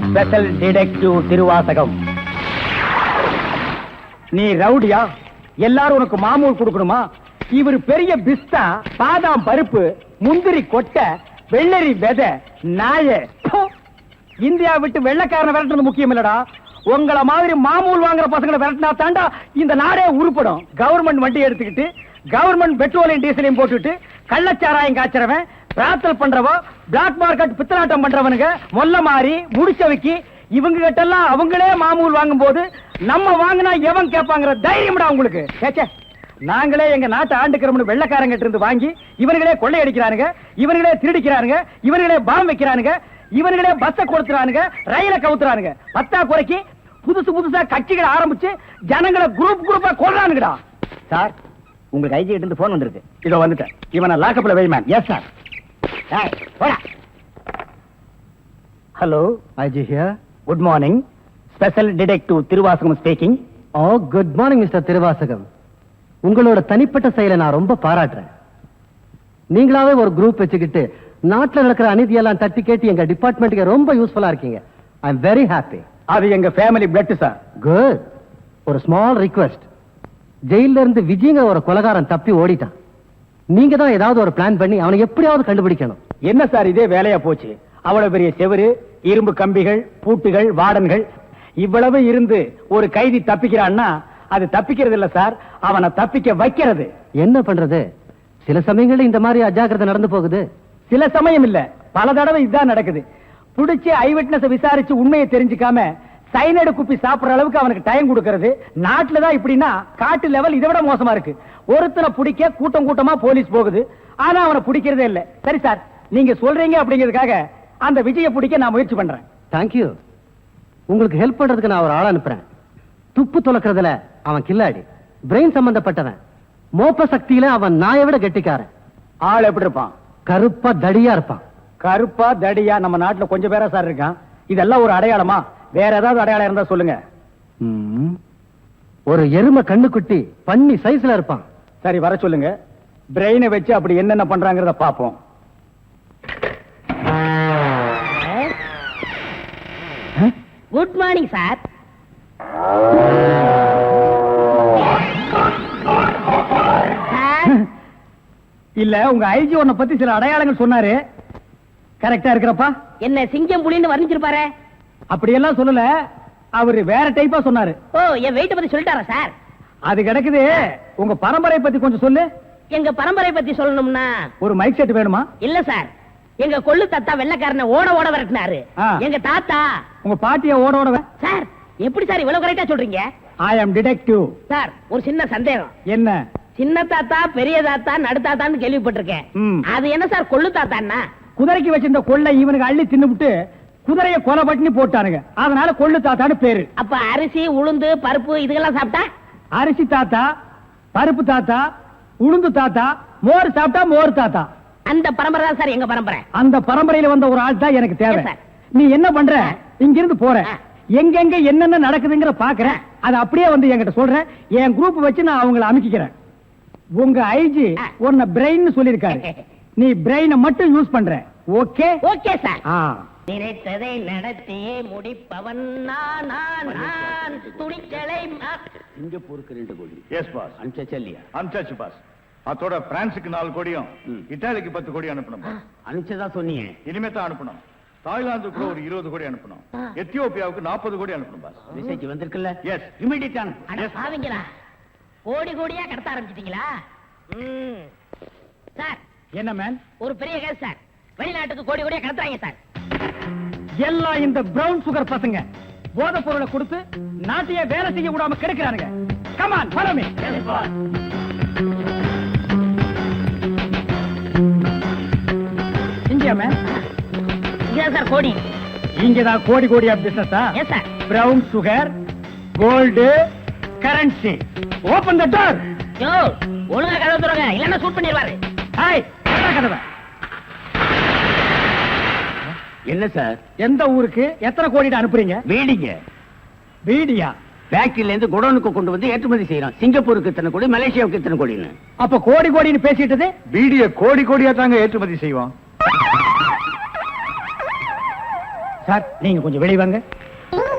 Special detective Thiruvasagam. நீ ரவுடியா? எல்லாரும் உனக்கு மாமூல் கொடுக்கணுமா? இவர் பெரிய பிஸ்தா, பாதாம் பருப்பு, முந்திரி கொட்டை, வெள்ளரி விதை, நாய. இந்தியா விட்டு வெள்ளைக்காரனை விரட்டுறது முக்கியம் இல்லடா. உங்களை மாதிரி மாமூல் வாங்குற பசங்களை விரட்டினா தாண்டா இந்த நாடே உருப்படும். கவர்மெண்ட் வண்டி எடுத்துக்கிட்டு கவர்மெண்ட் பெட்ரோலையும் டீசலையும் போட்டுட்டு கள்ளச்சாராயம் காய்ச்சறவன், பிரார்த்தல் பண்றவோ, பிளாக் மார்க்கெட் பித்தலாட்டம் பண்றவனுங்க, மொல்ல மாறி முடிச்சவைக்கு இவங்க கிட்ட எல்லாம் அவங்களே மாமூல் வாங்கும் போது நம்ம வாங்கினா எவன் கேட்பாங்கிற தைரியம்டா உங்களுக்கு. கேச்சே, நாங்களே எங்க நாட்டை ஆண்டுக்கிறோம்னு வெள்ளைக்காரங்கிட்ட இருந்து வாங்கி இவனுங்களே கொள்ளையடிக்கிறானுங்க, இவனுங்களே திருடிக்கிறானுங்க, இவனுங்களே பாம் வைக்கிறானுங்க, இவனுங்களே பஸ்ஸை கொடுத்துறானுங்க, ரயில கவுத்துறானுங்க. பத்தா குறைக்கு புதுசா கட்சிகளை ஆரம்பிச்சு ஜனங்களை குரூப்பா கொள்றானுங்கடா. சார், உங்களுக்கு ஐஜி கிட்ட இருந்து போன் வந்திருக்கு. இதோ வந்துட்டேன். இவனை லாக்கப்ல வை ma'am. Yes sir. Hello, IG here. Good morning. Special detective Thiruvasagam speaking. Oh, good morning mister Thiruvasagam. உங்களோட தனிப்பட்ட செயலை நான் ரொம்ப பாராட்டுறேன். நீங்களாவே ஒரு குரூப் வச்சுக்கிட்டு நாட்டில் நடக்கிற அநீதியெல்லாம் தட்டி கேட்டு எங்க டிபார்ட்மெண்ட்டுக்கு ரொம்ப யூஸ்ஃபுல்லா இருக்கீங்க. I am very happy. அது எங்க ஃபேமிலி பிளட் சார். குட். ஒரு ஸ்மால் ரிக்வெஸ்ட். ஜெயில இருந்து விஜயங்க ஒரு கொலைகாரன் தப்பி ஓடிட்டான். நீங்க தான் ஏதாவது ஒரு பிளான் பண்ணி அவனை எப்படியாவது கண்டுபிடிக்கணும். என்ன சார் இதே வேலையா போச்சு? அவ்வளவு பெரிய செவரு, இரும்பு கம்பிகள், பூட்டுகள், வார்டன்கள் இவ்வளவு இருந்து ஒரு கைதி தப்பிக்கிறான்னா அது தப்பிக்கிறது இல்ல சார், அவனை தப்பிக்க வைக்கிறது. என்ன பண்றது? சில சமயங்கள்ல இந்த மாதிரி அஜாக்கிரதை நடந்து போகுது. சில சமயம் இல்ல, பல தடவை இதுதான் நடக்குது. புடிச்சு ஐ விட்னஸ் விசாரிச்சு உண்மையை தெரிஞ்சுக்காம சைனடு குப்பி சாப்பிடுற அளவுக்கு அவனுக்கு டைம் கொடுக்கிறது. நாட்டுல தான் இப்படின்னா காட்டு லெவல் இதை விட மோசமா இருக்கு. ஒருத்தனை பிடிக்க கூட்டமா போலீஸ் போகுது, ஆனா அவனை பிடிக்கிறதே இல்ல. சரி சார், நீங்க சொல்றீங்க அப்படிங்கிறதுக்காக அந்த விஜய பிடிக்க நான் முயற்சி பண்றேன். தேங்க்யூ. உங்களுக்கு ஹெல்ப் பண்றதுக்கு நான் ஒரு ஆள் அனுப்புறேன். துப்பு துலக்கிறதுல அவன் கில்லாடி, பிரெயின் சம்பந்தப்பட்டவன். மோப்ப சக்தியில அவன் நாயை விட கெட்டிக்காரன். ஆள் எப்படி இருப்பான்? கருப்பா தடியா இருப்பான். கருப்பா தடியா நம்ம நாட்டுல கொஞ்சம் பேரா சார் இருக்கான். இதெல்லாம் ஒரு அடையாளமா? வேற ஏதாவது அடையாளம் இருந்தா சொல்லுங்க. ஒரு எருமை கண்ணுக்குட்டி பன்னி சைஸ்ல இருப்பான். சரி, வர சொல்லுங்க. பிரெயினை வச்சு அப்படி என்னென்ன பண்றாங்கறத பாப்போம். Good morning sir. இல்ல, உங்க ஐஜி உன்னை பத்தி சில அடையாளங்கள் சொன்னாரு. கரெக்டா இருக்கிறப்பா? என்ன சிங்கம் புலின்னு வர்ணிச்சிருப்பாரு? அப்படி எல்லாம் சொல்லல, அவரு வேற டைப்பா சொன்னாரு. ஓ, என் வெயிட்ட பத்தி சொல்லிட்டாரா சார்? அது கிடக்குது. உங்க பரம்பரை பத்தி கொஞ்சம் சொல்லு. எங்க பரம்பரை பத்தி சொல்லணும்னா ஒரு மைக் செட் வேணுமா? இல்ல சார், எங்க கொள்ளு தாத்தா வெள்ளைக்காரனை ஓட விரட்டினாரு. எங்க தாத்தா. உங்க பாட்டிய ஓட சார், எப்படி சார் இவ்வளவு கரெக்டா சொல்றீங்க? ஐ அம் டிடெக்டிவ். சார், ஒரு சின்ன சந்தேகம். என்ன? சின்ன தாத்தா, பெரிய தாத்தா, நடுத்தாத்தான்னு கேள்விப்பட்டிருக்கேன். அது என்ன சார் கொள்ளு தாத்தான்னா? குதிரைக்கு வச்சிருந்த கொள்ளை இவனுக்கு அள்ளி தின்னுபிட்டு குதிரைய கொலை பட்டினி போட்டானுங்க. அதனால கொள்ளு தாத்தான்னு பேரு. அப்ப அரிசி, உளுந்து, பருப்பு இதுக்கெல்லாம் சாப்பிட்டா? அரிசி தாத்தா, பருப்பு தாத்தா, உளுந்து தாத்தா, மோர் சாப்பிட்டா மோர் தாத்தா. அந்த பரம்பரை தான் சார் எங்க பரம்பரை. அந்த பரம்பரையில வந்த ஒரு ஆள் தான் எனக்கு தேவை. நீ என்ன பண்ற? இங்கிருந்து போற, எங்கெங்க என்னென்ன நடக்குதுங்கிற பாக்குறேன். அது அப்படியே வந்து என்கிட்ட சொல்றேன். என் குரூப் வச்சு நான் அவங்களை அமைக்கிறேன். உங்க ஐஜி உன்னை பிரெயின் சொல்லிருக்காரு. நீ பிரெயினை மட்டும் யூஸ் பண்ற. ஓகே? Okay sir. நினைத்ததை நடத்தியே முடிப்பவன் நான். துணிச்சலை சிங்கப்பூருக்கு 2 கோடி. S boss. அனுப்பிச்சா இல்லையா? அனுப்பிச்சாச்சு பாஸ். அதோட பிரான்ஸுக்கு 4 கோடியும் இத்தாலிக்கு 10 கோடி அனுப்பணும். அனுப்பிச்சதா சொன்னீங்க. இனிமே தான் அனுப்பணும். தாய்லாந்துக்கு கூட ஒரு 20 கோடி அனுப்பணும். எத்தியோப்பியாவுக்கு 40 கோடி அனுப்பணும் பாஸ். மெசேஜ் வந்திருக்குல்ல? எஸ். இமிடியேட்டா பாவீங்களா? கோடி கோடியா கடத்த ஆரம்பிச்சிட்டீங்களா? சார், என்ன மேன்? ஒரு பெரிய கேஸ் சார். வெளிநாட்டுக்கு கோடி கோடியா கடத்துறாங்க சார். எல்லாம் இந்த பிரவுன் சுகர் பசங்க போதை பொருளை கொடுத்து நாட்டையே வேலை செய்ய விடாம கெடுக்கிறானுங்க. Come on, follow me. இங்கயா மேன்? இங்கதான் சார் கோடி. இங்கதான் கோடி கோடியா பிசினஸா? Yes sir. Brown sugar, gold, currency. Open the door. Yo, ஒழுங்கா கதவை திறங்க, இல்லன்னா ஷூட் பண்ணிடுவாரு. ஹாய், கதவை. என்ன சார்? எந்த ஊருக்கு எத்தனை கோடி அனுப்புறீங்க? வீடிங்க. வீடியா? ஃபேக்டரியில இருந்து குடோனுக்கு கொண்டு வந்து ஏற்றுமதி செய்யறோம். சிங்கப்பூருக்கு இத்தனை கோடி, மலேசியாவுக்கு இத்தனை கோடின்னு. அப்ப கோடி கோடின்னு பேசிட்டது? வீடிய கோடி கோடியா தாங்க ஏற்றுமதி செய்வோம். சார் நீங்க கொஞ்சம் வெளிய வாங்க.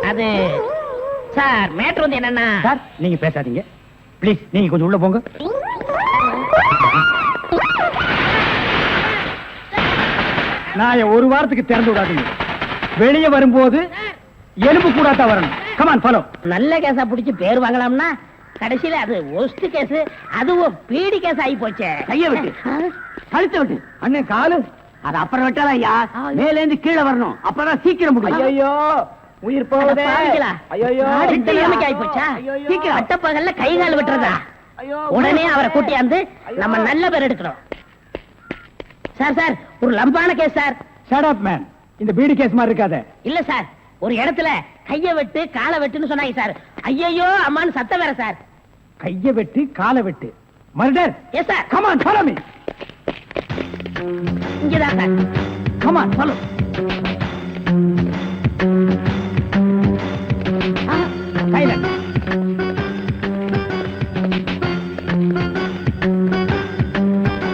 அது சார் மேட்ரு வந்து என்னன்னா சார் நீங்க பேசாதீங்க ப்ளீஸ், நீங்க கொஞ்சம் உள்ள போங்க. நான் ஒரு வாரத்துக்கு திறந்து விடாதீங்க. வெளியே வரும்போது எலும்பு கூடாதான் வரணும். Come on follow. நல்ல கேஸா புடிச்சு பேர் வாங்கலாம்னா கடைசியில அது ஒஸ்ட் கேஸ், அதுவும் பீடி கேஸ் ஆகி போச்சே. கைய விட்டு கழுத்த விட்டு அண்ணன் காலு. அது அப்புறம் விட்டாலும் ஐயா மேல இருந்து கீழே வரணும், அப்பதான் சீக்கிரம் முடியும். ஐயோ உயிர் போகுதே. ஐயோ இந்த நிலைமைக்கு ஆகி போச்சா? சீக்கிரம் அட்டப்பகல்ல கை கால் விட்டுறதா? உடனே அவரை கூட்டியாந்து நம்ம நல்ல பேர் எடுக்கணும். சார் சார் ஒரு லம்பான case sir. Shut up man. இந்த பீடி கேஸ் மாதிரி இருக்காத. இல்ல சார், ஒரு இடத்துல கைய வெட்டு காலை வெட்டுன்னு சொன்னாங்க சார். ஐயோ அம்மான்னு சத்தம் வேற சார். கைய வெட்டு காலை வெட்டு murder. Yes sir. Come on follow me. இங்கதான் சார். Come on follow. சைலண்ட்.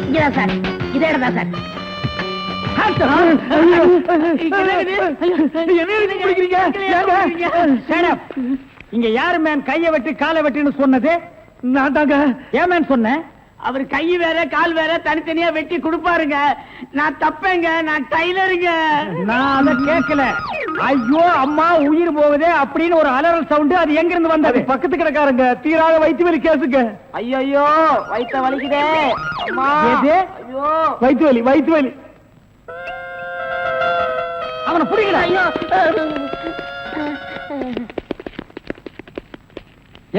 இங்கதான் சார். இதே இடம் தான் சார். இங்க யாரு மேன் கைய வெட்டு காலை வெட்டுன்னு சொன்னது? நான் தாங்க. ஏன் மேன் சொன்னேன்? அவர் கை வேற கால் வேற தனித்தனியா வெட்டி கொடுப்பாருங்க. நான் தப்பேங்க, நான் டைலருங்க. நான் அத கேட்கல. ஐயோ அம்மா உயிர் போகுதே அப்படின்னு ஒரு அலறல் சவுண்ட். அது எங்க இருந்து வந்தது? பக்கத்து கிடக்காரங்க தீராத வயிற்று வலி கேசுங்க. ஐயோ வயித்த வலிக்குதே அம்மா. எது? ஐயோ வயிற்று வலி வயிற்று வலி. அவனை புடிக்கல. ஐயோ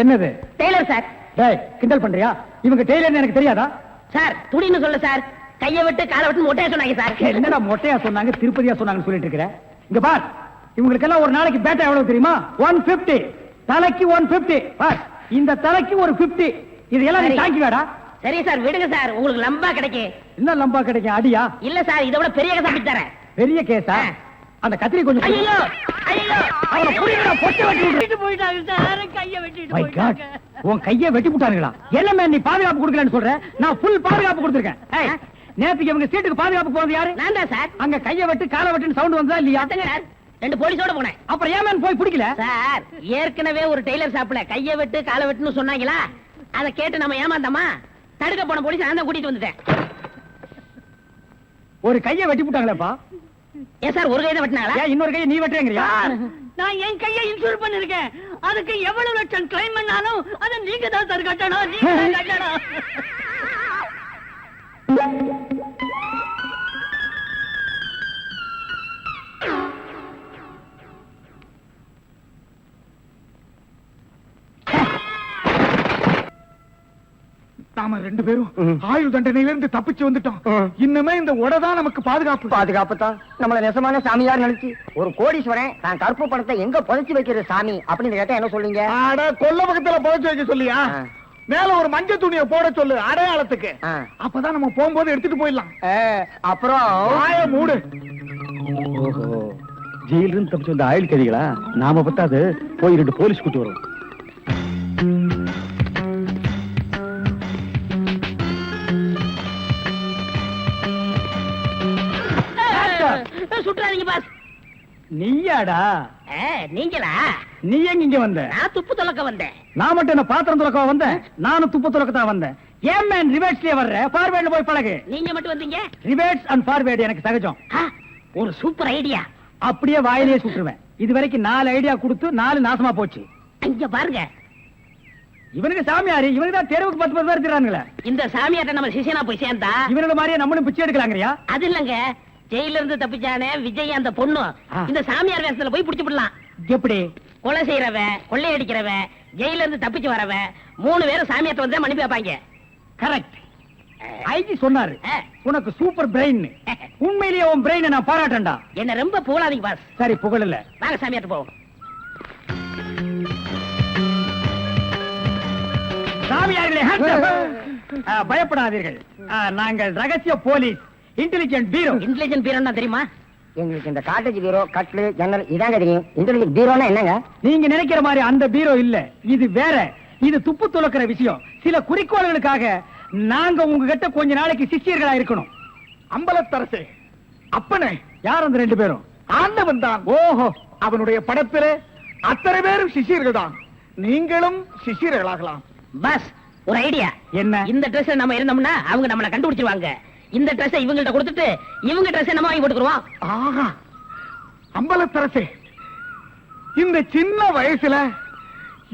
என்னது? Tailor sir. டேய் கிண்டல் பண்றியா? இவங்க டெய்லர்னு எனக்கு தெரியாதா? சார் துடின்னு சொல்ல சார். கைய விட்டு காலை விட்டு மொட்டையா சொன்னாங்க சார். என்னடா மொட்டையா சொன்னாங்க திருப்பதியா சொன்னாங்கன்னு சொல்லிட்டு இருக்கிற? இங்க பார், இவங்களுக்கெல்லாம் ஒரு நாளைக்கு பேட்டா எவ்வளவு தெரியுமா? 150. தலைக்கு 150. பார், இந்த தலைக்கு ஒரு 50. இதெல்லாம் நீ சரி. தாங்கி வேடா. சரி சார் விடுங்க சார், உங்களுக்கு லம்பா கிடைக்கும். என்ன லம்பா கிடைக்கும்? அடியா? இல்ல சார், இதை விட பெரிய கதை தரேன். பெரிய கேஸா? அந்த கத்திரி கொஞ்சம் கொடு. ஐயோ ஐயோ அவனை புடிங்கடா, பொட்டை வெட்டி விடு. போயிட்டாங்க சார். கைய வெட்டிட்டு My God, உன் கையை வெட்டி விட்டானுங்களா? என்ன மேன் நீ பாதுகாப்பு கொடுக்கலன்னு சொல்ற? நான் ஃபுல் பாதுகாப்பு கொடுத்திருக்கேன். ஏய், நேத்துக்கு இவங்க சீட்டுக்கு பாதுகாப்பு போனது யாரு? நான் தான் சார். அங்க கையை வெட்டு காலை வெட்டுன்னு சவுண்ட் வந்ததா இல்லையா? அத்தங்க சார், 2 போலீஸோட போனேன். அப்புறம் ஏன் மேன் போய் பிடிக்கல? சார் ஏற்கனவே ஒரு டெய்லர் ஷாப்ல கைய வெட்டு காலை வெட்டுன்னு சொன்னாங்களா, அதை கேட்டு நம்ம ஏமாந்தோமா? தடுக்க போன போலீஸ் நான் தான் கூட்டிட்டு வந்துட்டேன். ஒரு கையை வெட்டி விட்டாங்களேப்பா. ஏன் சார் ஒரு கையை வெட்டினாங்களா? ஏன் இன்னொரு கையை நீ வெட்டுறேங்கறியா? நான் என் கையை இன்சூர் பண்ணிருக்கேன். அதுக்கு எவ்வளவு லட்சம் கிளைம் பண்ணாலும் அதை நீங்க தான் சார் கட்டணும். நீங்க தான் கட்டணும். நாம 2 பேரும் ஆயுள் தண்டனையில இருந்து தப்பிச்சு வந்துட்டோம். இன்னுமே இந்த உடதான் நமக்கு பாதுகாப்பு. பாதுகாப்பு தான். நம்மள நெசமான சாமியார் நினைச்சு ஒரு கோடீஸ்வரன் தான் கருப்பு பணத்தை எங்க புதைச்சு வைக்கிறது சாமி அப்படின்னு கேட்டா என்ன சொல்லுங்க? ஆட கொல்ல பக்கத்துல புதைச்சு வைக்க சொல்லியா? மேல ஒரு மஞ்சள் துணியை போட சொல்லு அடையாளத்துக்கு. அப்பதான் நம்ம போகும்போது எடுத்துட்டு போயிடலாம். அப்புறம் ஆய மூடு. ஓஹோ, ஜெயில இருந்து தப்பிச்சு வந்த ஆயுள் கைதிகளா? நாம பத்தாது போய் 2 போலீஸ் கூட்டி வரும். சுற்றாதீங்க பாஸ். நீயாடா? நீங்களா? நீ எங்க இங்க வந்த? நான் துப்பு துலக்க வந்தேன். நான் மட்டும் என்ன பாத்திரம் துலக்க வந்தேன்? நானும் துப்பு துலக்கத்தான் வந்தேன். ஏன் மேன் ரிவர்ஸ்லயே வர்ற? ஃபார்வேர்ட்ல போய் பழகு. நீங்க மட்டும் வந்தீங்க? ரிவர்ஸ் அண்ட் ஃபார்வேர்ட் எனக்கு சகஜம். ஒரு சூப்பர் ஐடியா. அப்படியே வாயிலேயே சுட்டுருவேன். இது வரைக்கும் 4 ஐடியா கொடுத்து 4 நாசமா போச்சு. இங்க பாருங்க, இவனுக்கு சாமியாரு, இவனுக்கு தான் தெருவுக்கு 10 பேர் இருக்கிறானுங்களே. இந்த சாமியார்ட்ட நம்ம சிஷியனா போய் சேர்ந்தா இவனோட மாதிரியே நம்மளும் பிச்சை எடுக்கலாங்கறியா? அது இல்லங்க, ஜெயில இருந்து தப்பிச்சானே விஜய் அந்த பொண்ணு இந்த சாமியார் வேஷத்துல போய் புடிச்சு விடலாம். எப்படி? கொலை செய்யறவன், கொள்ளையடிக்கிறவன், ஜெயில இருந்து தப்பிச்சு வரவன் 3 பேரும் சாமியார்ட்ட வந்து மன்னிப்பு வைப்பாங்க. கரெக்ட். ஐஜி சொன்னாரு உனக்கு சூப்பர் பிரெயின். உண்மையிலேயே உன் பிரெயினை நான் பாராட்டேன்டா. என்ன ரொம்ப புகழாதீங்க பாஸ். சரி புகழல. வாங்க சாமியார்ட்ட போவோம். சாமியார்களே பயப்படாதீர்கள். நாங்கள் ரகசிய போலீஸ், இன்டெலிஜென்ட் பீரோ. இன்டெலிஜென்ட் பீரோன்னா தெரியுமா? எங்களுக்கு இந்த காட்டேஜ் பீரோ, கட்லு, ஜன்னல் இதாங்க தெரியும். இன்டெலிஜென்ட் பீரோனா என்னங்க? நீங்க நினைக்கிற மாதிரி அந்த பீரோ இல்ல, இது வேற. இது துப்பு துலக்கிற விஷயம். சில குறிக்கோள்களுக்காக நாங்க உங்ககிட்ட கொஞ்ச நாளைக்கு சிஷ்யர்களா இருக்கணும். அம்பலத்தரசே, அப்பனே, யார் அந்த 2 பேரும்? ஆண்டவன் தான். ஓஹோ, அவனுடைய படத்திலே அத்தனை பேரும் சிஷியர்கள் தான். நீங்களும் சிஷியர்களாகலாம். பஸ் ஒரு ஐடியா. என்ன? இந்த ட்ரெஸ் நம்ம இருந்தோம்னா அவங்க நம்மள கண்டுபிடிச்சிருவாங்க. இந்த ட்ரெஸ் இவங்கள்ட்ட கொடுத்துட்டு இவங்க ட்ரெஸ் நம்ம வாங்கி போட்டுக்குருவோம். ஆஹா, அம்பலத்தரசே, இந்த சின்ன வயசுல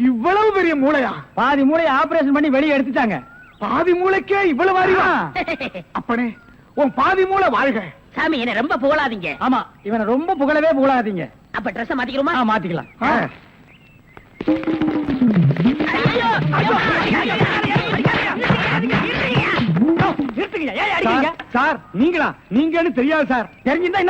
இவ்வளவு பெரிய மூளையா? பாதி மூளையை ஆபரேஷன் பண்ணி வெளியே எடுத்துட்டாங்க. பாதி மூளைக்கே இவ்வளவு அறிவா? அப்பனே, உன் பாதி மூளை வாழ்க. சாமி என்ன ரொம்ப புகழாதீங்க. ஆமா, இவனை ரொம்ப புகழவே புகழாதீங்க. அப்ப ட்ரெஸ் மாத்திக்கிறோமா? மாத்திக்கலாம். ஆ. ஐயோ, ஐயோ, ஐயோ, நிறுத்துங்க. ஏன் அடிக்கிறீங்க? சார், நீங்களா? நீங்கன்னு தெரியாது சார். தெரிஞ்சிருந்தா